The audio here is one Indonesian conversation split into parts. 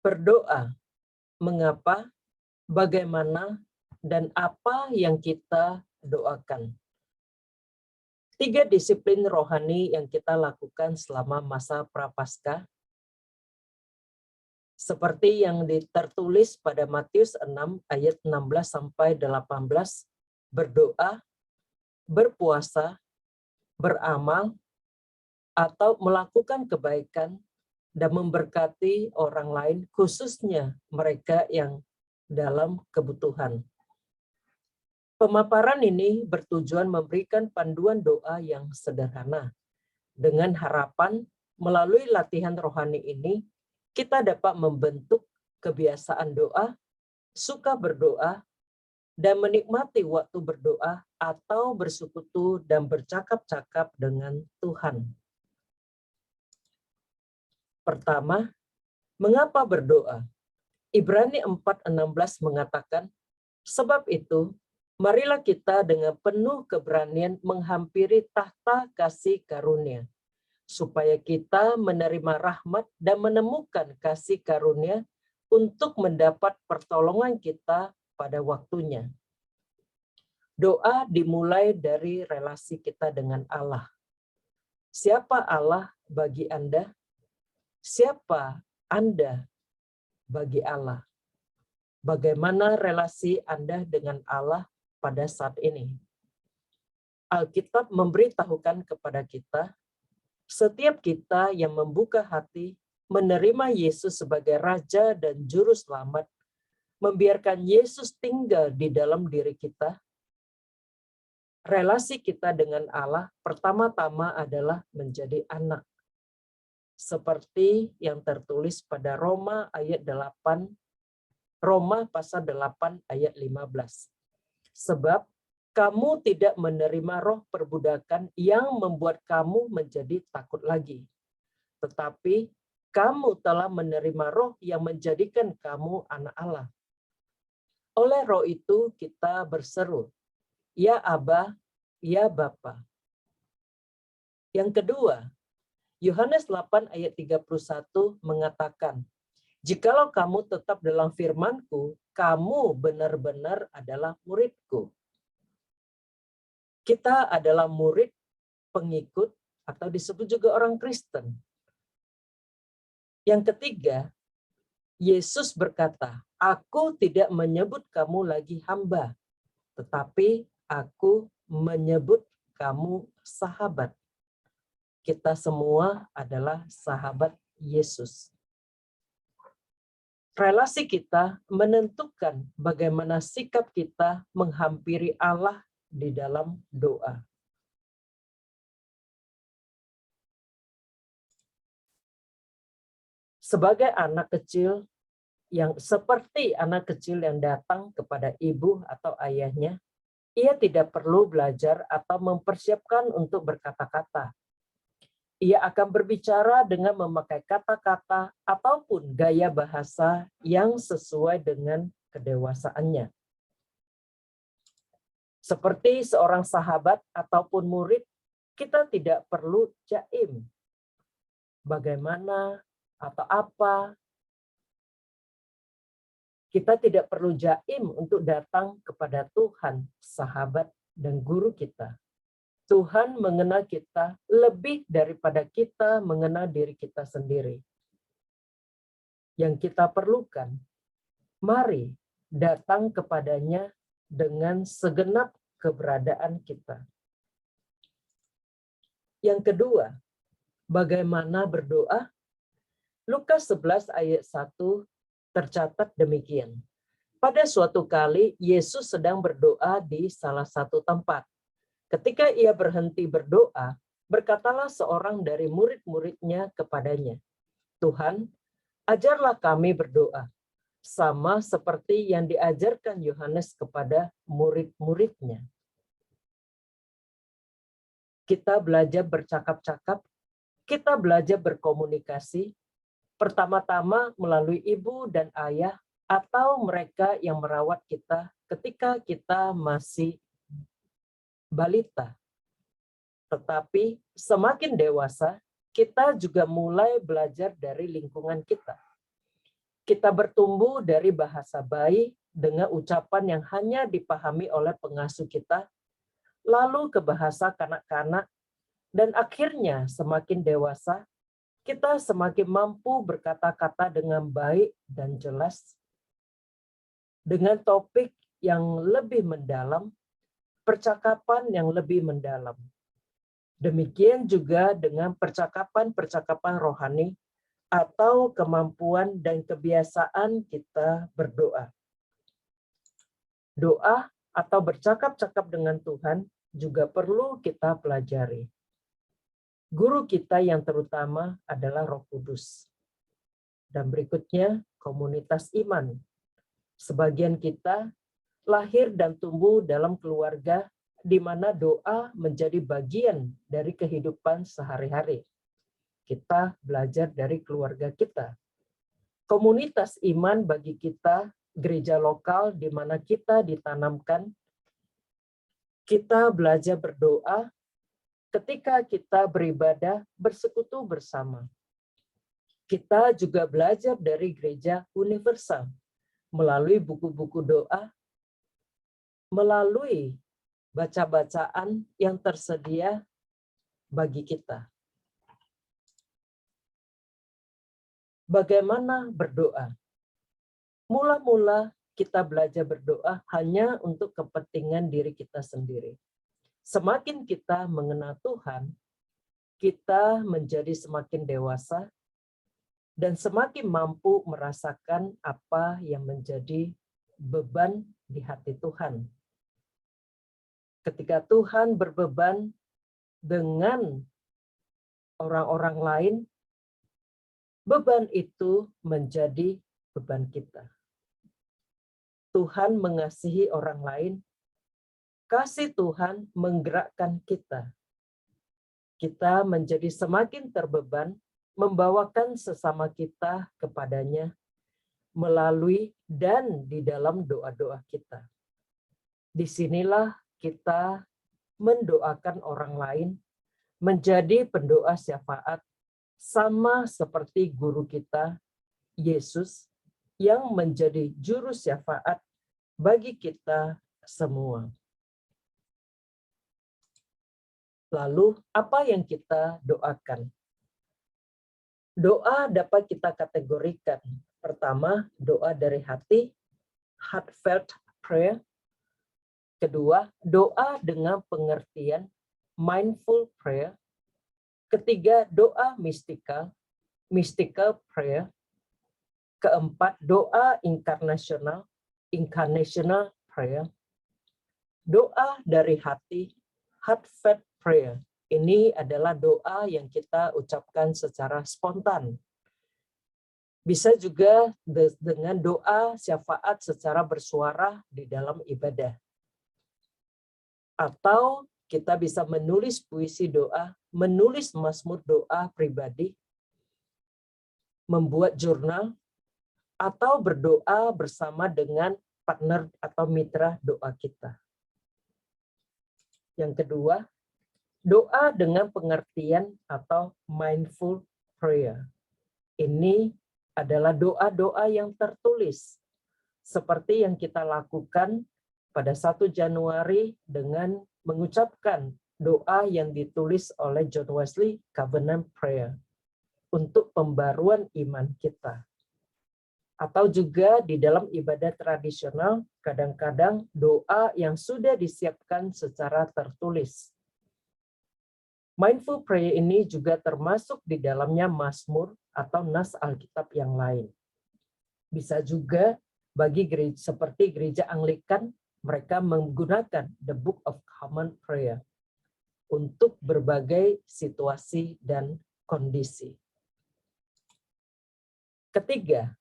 Berdoa, mengapa, bagaimana, dan apa yang kita doakan. 3 disiplin rohani yang kita lakukan selama masa Prapaskah, seperti yang tertulis pada Matius 6 ayat 16 sampai 18, berdoa, berpuasa, beramal, atau melakukan kebaikan dan memberkati orang lain, khususnya mereka yang dalam kebutuhan. Pemaparan ini bertujuan memberikan panduan doa yang sederhana. Dengan harapan melalui latihan rohani ini, kita dapat membentuk kebiasaan doa, suka berdoa, dan menikmati waktu berdoa atau bersekutu dan bercakap-cakap dengan Tuhan. Pertama, mengapa berdoa? Ibrani 4:16 mengatakan, sebab itu, marilah kita dengan penuh keberanian menghampiri tahta kasih karunia, supaya kita menerima rahmat dan menemukan kasih karunia untuk mendapat pertolongan kita pada waktunya. Doa dimulai dari relasi kita dengan Allah. Siapa Allah bagi Anda? Siapa Anda bagi Allah? Bagaimana relasi Anda dengan Allah pada saat ini? Alkitab memberitahukan kepada kita, setiap kita yang membuka hati, menerima Yesus sebagai Raja dan Juru Selamat, membiarkan Yesus tinggal di dalam diri kita, relasi kita dengan Allah pertama-tama adalah menjadi anak. Seperti yang tertulis pada Roma pasal 8 ayat 15. Sebab kamu tidak menerima roh perbudakan yang membuat kamu menjadi takut lagi. Tetapi kamu telah menerima roh yang menjadikan kamu anak Allah. Oleh roh itu kita berseru, ya Aba, ya Bapa. Yang kedua, Yohanes 8 ayat 31 mengatakan, jikalau kamu tetap dalam firman-Ku, kamu benar-benar adalah murid-Ku. Kita adalah murid, pengikut, atau disebut juga orang Kristen. Yang ketiga, Yesus berkata, aku tidak menyebut kamu lagi hamba, tetapi aku menyebut kamu sahabat. Kita semua adalah sahabat Yesus. Relasi kita menentukan bagaimana sikap kita menghampiri Allah di dalam doa. Sebagai anak kecil seperti anak kecil yang datang kepada ibu atau ayahnya, ia tidak perlu belajar atau mempersiapkan untuk berkata-kata. Ia akan berbicara dengan memakai kata-kata ataupun gaya bahasa yang sesuai dengan kedewasaannya. Seperti seorang sahabat ataupun murid, kita tidak perlu jaim. Bagaimana atau apa? Kita tidak perlu jaim untuk datang kepada Tuhan, sahabat, dan guru kita. Tuhan mengenal kita lebih daripada kita mengenal diri kita sendiri. Yang kita perlukan, mari datang kepadanya dengan segenap keberadaan kita. Yang kedua, bagaimana berdoa? Lukas 11 ayat 1 tercatat demikian. Pada suatu kali, Yesus sedang berdoa di salah satu tempat. Ketika ia berhenti berdoa, berkatalah seorang dari murid-muridnya kepadanya, Tuhan, ajarlah kami berdoa, sama seperti yang diajarkan Yohanes kepada murid-muridnya. Kita belajar bercakap-cakap, kita belajar berkomunikasi, pertama-tama melalui ibu dan ayah atau mereka yang merawat kita ketika kita masih balita. Tetapi semakin dewasa, kita juga mulai belajar dari lingkungan kita. Kita bertumbuh dari bahasa bayi dengan ucapan yang hanya dipahami oleh pengasuh kita, lalu ke bahasa kanak-kanak, dan akhirnya semakin dewasa, kita semakin mampu berkata-kata dengan baik dan jelas, dengan topik yang lebih mendalam, percakapan yang lebih mendalam. Demikian juga dengan percakapan-percakapan rohani atau kemampuan dan kebiasaan kita berdoa. Doa atau bercakap-cakap dengan Tuhan juga perlu kita pelajari. Guru kita yang terutama adalah Roh Kudus. Dan berikutnya, komunitas iman. Sebagian kita lahir dan tumbuh dalam keluarga di mana doa menjadi bagian dari kehidupan sehari-hari. Kita belajar dari keluarga kita. Komunitas iman bagi kita, gereja lokal di mana kita ditanamkan, kita belajar berdoa ketika kita beribadah bersekutu bersama. Kita juga belajar dari gereja universal melalui buku-buku doa, melalui baca-bacaan yang tersedia bagi kita. Bagaimana berdoa? Mula-mula kita belajar berdoa hanya untuk kepentingan diri kita sendiri. Semakin kita mengenal Tuhan, kita menjadi semakin dewasa dan semakin mampu merasakan apa yang menjadi beban di hati Tuhan. Ketika Tuhan berbeban dengan orang-orang lain, beban itu menjadi beban kita. Tuhan mengasihi orang lain, kasih Tuhan menggerakkan kita. Kita menjadi semakin terbeban, membawakan sesama kita kepadanya melalui dan di dalam doa-doa kita. Disinilah kita mendoakan orang lain, menjadi pendoa syafaat, sama seperti guru kita, Yesus, yang menjadi juru syafaat bagi kita semua. Lalu, apa yang kita doakan? Doa dapat kita kategorikan. Pertama, doa dari hati, heartfelt prayer. Kedua, doa dengan pengertian, mindful prayer. Ketiga, doa mistikal, mystical prayer. Keempat, doa incarnational, incarnational prayer. Doa dari hati, heartfelt prayer. Ini adalah doa yang kita ucapkan secara spontan. Bisa juga dengan doa syafaat secara bersuara di dalam ibadah. Atau kita bisa menulis puisi doa, menulis mazmur doa pribadi, membuat jurnal, atau berdoa bersama dengan partner atau mitra doa kita. Yang kedua, doa dengan pengertian atau mindful prayer. Ini adalah doa-doa yang tertulis, seperti yang kita lakukan pada 1 Januari dengan mengucapkan doa yang ditulis oleh John Wesley, Covenant Prayer, untuk pembaruan iman kita. Atau juga di dalam ibadah tradisional, kadang-kadang doa yang sudah disiapkan secara tertulis. Mindful prayer ini juga termasuk di dalamnya mazmur atau nas Alkitab yang lain. Bisa juga bagi gereja seperti gereja Anglikan, mereka menggunakan the Book of Common Prayer untuk berbagai situasi dan kondisi. Ketiga,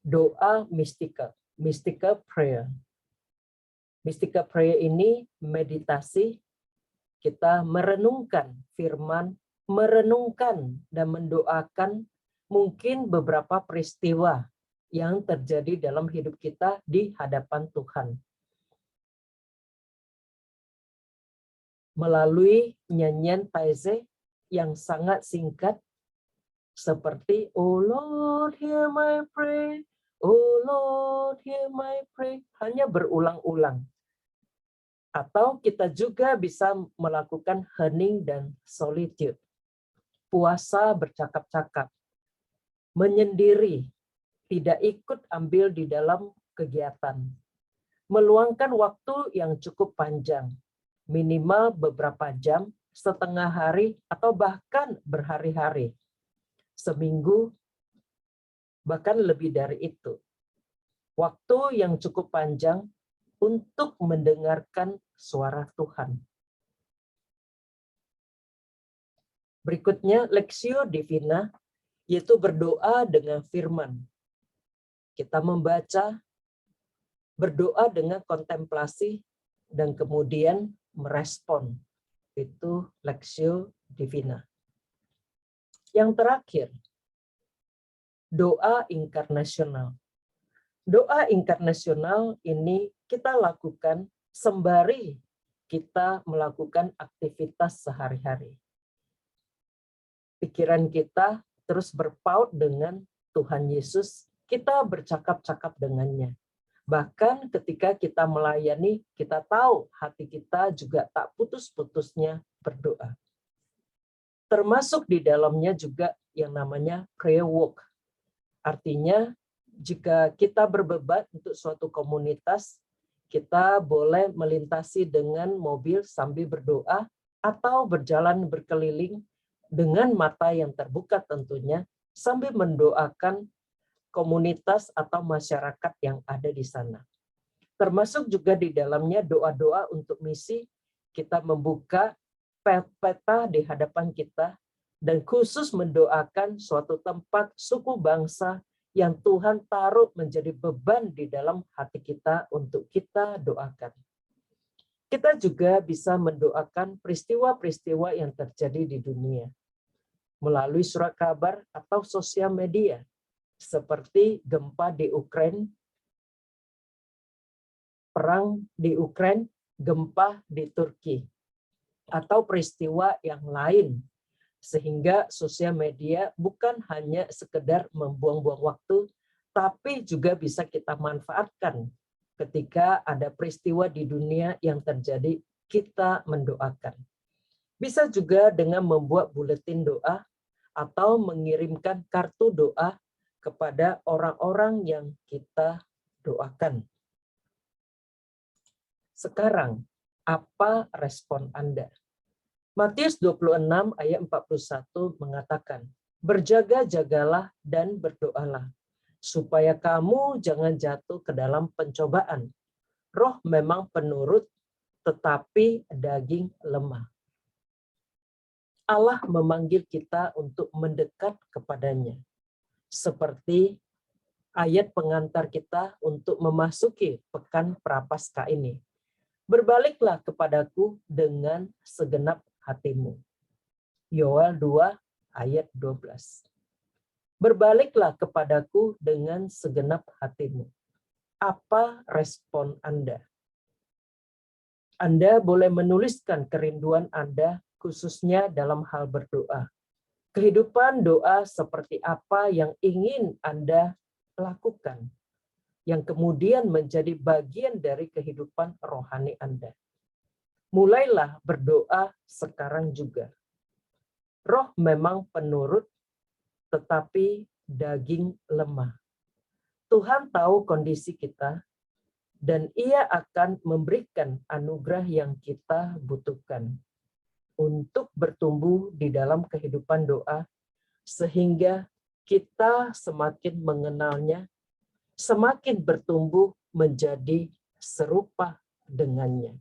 doa mystical, mystical prayer. Mystical prayer ini meditasi, kita merenungkan firman, merenungkan dan mendoakan mungkin beberapa peristiwa yang terjadi dalam hidup kita di hadapan Tuhan. Melalui nyanyian taizé yang sangat singkat, seperti Oh Lord, hear my prayer, Oh Lord, hear my prayer. Hanya berulang-ulang. Atau kita juga bisa melakukan hening dan solitude. Puasa bercakap-cakap. Menyendiri, tidak ikut ambil di dalam kegiatan. Meluangkan waktu yang cukup panjang, minimal beberapa jam, setengah hari, atau bahkan berhari-hari. Seminggu, bahkan lebih dari itu. Waktu yang cukup panjang untuk mendengarkan suara Tuhan. Berikutnya, Lectio Divina, yaitu berdoa dengan firman. Kita membaca, berdoa dengan kontemplasi, dan kemudian merespon. Itu Lectio Divina. Yang terakhir, doa inkarnasional. Doa inkarnasional ini kita lakukan sembari kita melakukan aktivitas sehari-hari. Pikiran kita terus berpaut dengan Tuhan Yesus, kita bercakap-cakap dengannya. Bahkan ketika kita melayani, kita tahu hati kita juga tak putus-putusnya berdoa. Termasuk di dalamnya juga yang namanya prayer walk. Artinya, jika kita berbeban untuk suatu komunitas, kita boleh melintasi dengan mobil sambil berdoa atau berjalan berkeliling dengan mata yang terbuka tentunya sambil mendoakan komunitas atau masyarakat yang ada di sana. Termasuk juga di dalamnya doa-doa untuk misi, kita membuka peta di hadapan kita dan khusus mendoakan suatu tempat suku bangsa yang Tuhan taruh menjadi beban di dalam hati kita untuk kita doakan. Kita juga bisa mendoakan peristiwa-peristiwa yang terjadi di dunia melalui surat kabar atau sosial media, seperti gempa di Ukraina, perang di Ukraina, gempa di Turki, atau peristiwa yang lain. Sehingga sosial media bukan hanya sekedar membuang-buang waktu, tapi juga bisa kita manfaatkan ketika ada peristiwa di dunia yang terjadi, kita mendoakan. Bisa juga dengan membuat buletin doa atau mengirimkan kartu doa kepada orang-orang yang kita doakan. Sekarang, apa respon Anda? Matius 26 ayat 41 mengatakan, berjaga-jagalah dan berdoalah, supaya kamu jangan jatuh ke dalam pencobaan. Roh memang penurut, tetapi daging lemah. Allah memanggil kita untuk mendekat kepadanya. Seperti ayat pengantar kita untuk memasuki pekan Prapaskah ini. Berbaliklah kepadaku dengan segenap hatimu. Yoel 2 ayat 12. Berbaliklah kepadaku dengan segenap hatimu. Apa respon Anda? Anda boleh menuliskan kerinduan Anda khususnya dalam hal berdoa. Kehidupan doa seperti apa yang ingin Anda lakukan, yang kemudian menjadi bagian dari kehidupan rohani Anda. Mulailah berdoa sekarang juga. Roh memang penurut, tetapi daging lemah. Tuhan tahu kondisi kita, dan Ia akan memberikan anugerah yang kita butuhkan untuk bertumbuh di dalam kehidupan doa, sehingga kita semakin mengenalnya, semakin bertumbuh menjadi serupa dengannya.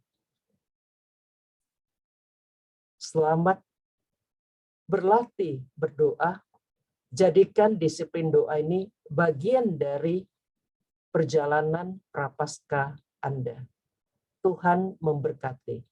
Selamat berlatih berdoa, jadikan disiplin doa ini bagian dari perjalanan Prapaskah Anda. Tuhan memberkati.